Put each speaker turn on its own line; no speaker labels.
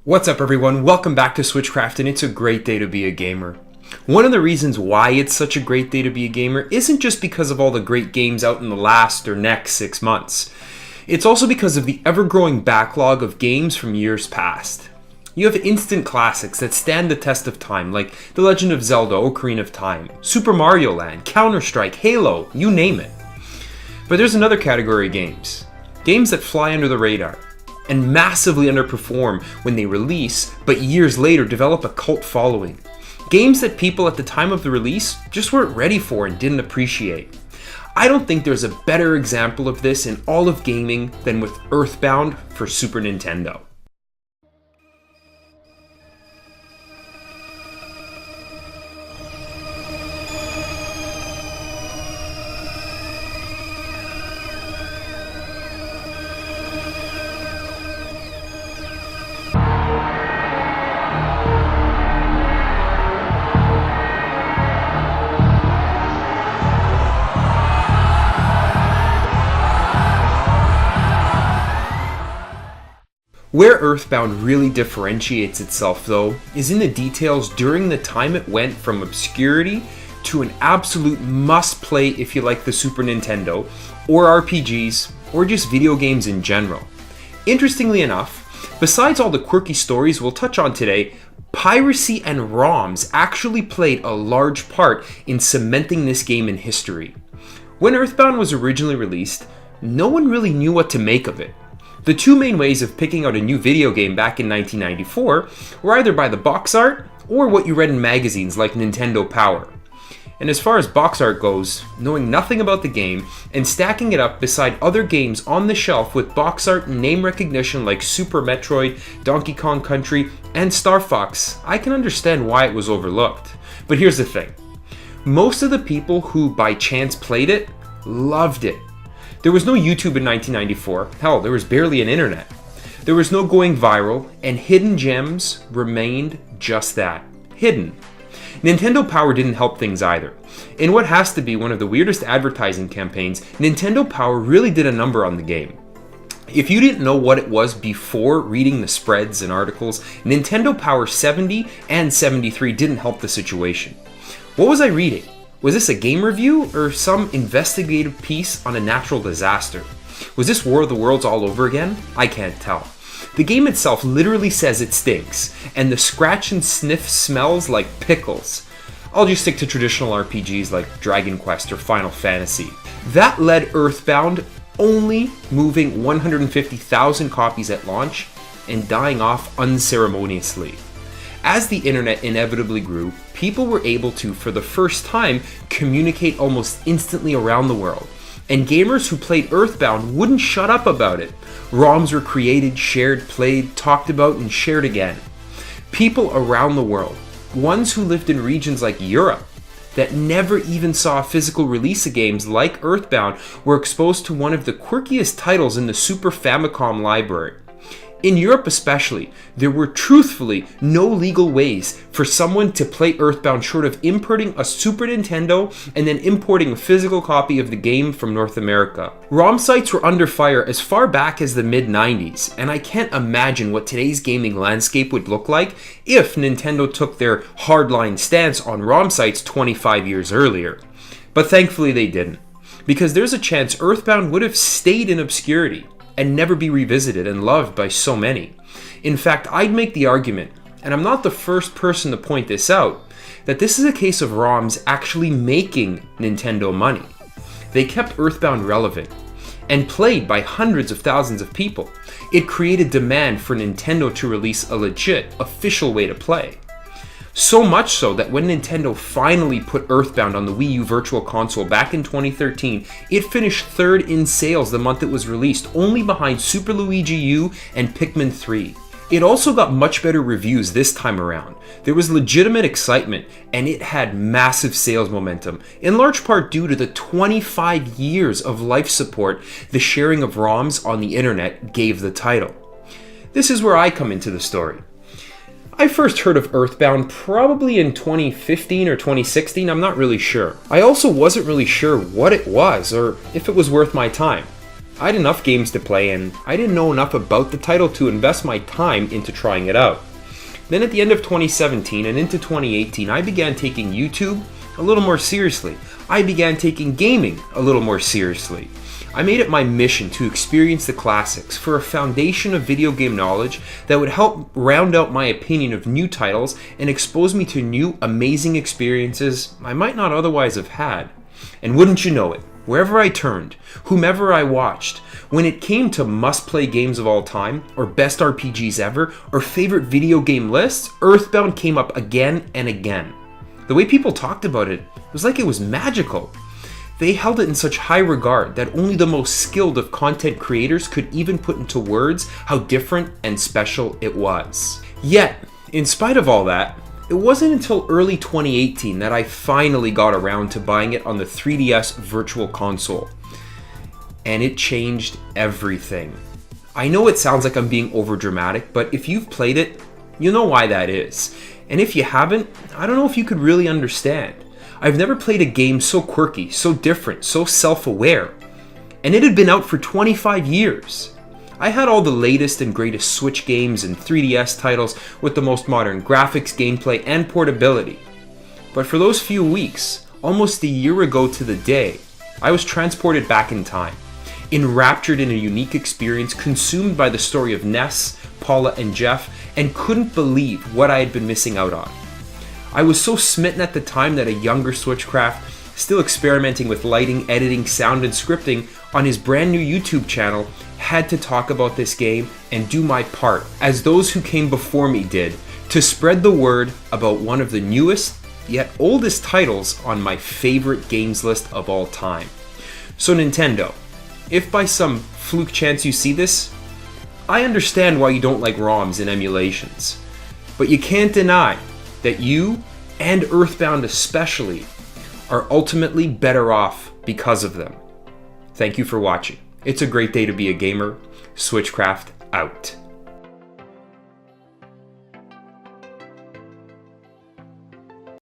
What's up everyone, welcome back to Switchcraft, and it's a great day to be a gamer. One of the reasons why it's such a great day to be a gamer isn't just because of all the great games out in the last or next 6 months. It's also because of the ever-growing backlog of games from years past. You have instant classics that stand the test of time, like The Legend of Zelda: Ocarina of Time, Super Mario Land, Counter-Strike, Halo, you name it. But there's another category of games. Games that fly under the radar and massively underperform when they release, but years later develop a cult following. Games that people at the time of the release just weren't ready for and didn't appreciate. I don't think there's a better example of this in all of gaming than with Earthbound for Super Nintendo. Where Earthbound really differentiates itself, though, is in the details during the time it went from obscurity to an absolute must-play if you like the Super Nintendo, or RPGs, or just video games in general. Interestingly enough, besides all the quirky stories we'll touch on today, piracy and ROMs actually played a large part in cementing this game in history. When Earthbound was originally released, no one really knew what to make of it. The two main ways of picking out a new video game back in 1994 were either by the box art or what you read in magazines like Nintendo Power. And as far as box art goes, knowing nothing about the game and stacking it up beside other games on the shelf with box art and name recognition like Super Metroid, Donkey Kong Country, and Star Fox, I can understand why it was overlooked. But here's the thing. Most of the people who by chance played it loved it. There was no YouTube in 1994, hell, there was barely an internet. There was no going viral, and hidden gems remained just that, hidden. Nintendo Power didn't help things either. In what has to be one of the weirdest advertising campaigns, Nintendo Power really did a number on the game. If you didn't know what it was before reading the spreads and articles, Nintendo Power 70 and 73 didn't help the situation. What was I reading? Was this a game review or some investigative piece on a natural disaster? Was this War of the Worlds all over again? I can't tell. The game itself literally says it stinks, and the scratch and sniff smells like pickles. I'll just stick to traditional RPGs like Dragon Quest or Final Fantasy. That led Earthbound only moving 150,000 copies at launch and dying off unceremoniously. As the internet inevitably grew, people were able to, for the first time, communicate almost instantly around the world. And gamers who played Earthbound wouldn't shut up about it. ROMs were created, shared, played, talked about, and shared again. People around the world, ones who lived in regions like Europe, that never even saw a physical release of games like Earthbound, were exposed to one of the quirkiest titles in the Super Famicom library. In Europe especially, there were truthfully no legal ways for someone to play Earthbound short of importing a Super Nintendo and then importing a physical copy of the game from North America. ROM sites were under fire as far back as the mid-90s, and I can't imagine what today's gaming landscape would look like if Nintendo took their hardline stance on ROM sites 25 years earlier. But thankfully they didn't, because there's a chance Earthbound would have stayed in obscurity and never be revisited and loved by so many. In fact, I'd make the argument, and I'm not the first person to point this out, that this is a case of ROMs actually making Nintendo money. They kept Earthbound relevant and played by hundreds of thousands of people. It created demand for Nintendo to release a legit, official way to play. So much so that when Nintendo finally put Earthbound on the Wii U Virtual Console back in 2013, it finished third in sales the month it was released, only behind Super Luigi U and Pikmin 3. It also got much better reviews this time around. There was legitimate excitement, and it had massive sales momentum, in large part due to the 25 years of life support the sharing of ROMs on the internet gave the title. This is where I come into the story. I first heard of Earthbound probably in 2015 or 2016, I'm not really sure. I also wasn't really sure what it was or if it was worth my time. I had enough games to play, and I didn't know enough about the title to invest my time into trying it out. Then at the end of 2017 and into 2018, I began taking YouTube a little more seriously. I began taking gaming a little more seriously. I made it my mission to experience the classics for a foundation of video game knowledge that would help round out my opinion of new titles and expose me to new amazing experiences I might not otherwise have had. And wouldn't you know it, wherever I turned, whomever I watched, when it came to must-play games of all time, or best RPGs ever, or favorite video game lists, Earthbound came up again and again. The way people talked about it was like it was magical. They held it in such high regard that only the most skilled of content creators could even put into words how different and special it was. Yet, in spite of all that, it wasn't until early 2018 that I finally got around to buying it on the 3DS Virtual Console. And it changed everything. I know it sounds like I'm being overdramatic, but if you've played it, you know why that is. And if you haven't, I don't know if you could really understand. I've never played a game so quirky, so different, so self-aware. And it had been out for 25 years. I had all the latest and greatest Switch games and 3DS titles with the most modern graphics, gameplay, and portability. But for those few weeks, almost a year ago to the day, I was transported back in time, enraptured in a unique experience, consumed by the story of Ness, Paula, and Jeff, and couldn't believe what I had been missing out on. I was so smitten at the time that a younger Switchcraft, still experimenting with lighting, editing, sound, and scripting on his brand new YouTube channel, had to talk about this game and do my part, as those who came before me did, to spread the word about one of the newest, yet oldest titles on my favorite games list of all time. So Nintendo, if by some fluke chance you see this, I understand why you don't like ROMs and emulations, but you can't deny that you, and Earthbound especially, are ultimately better off because of them. Thank you for watching. It's a great day to be a gamer. Switchcraft out.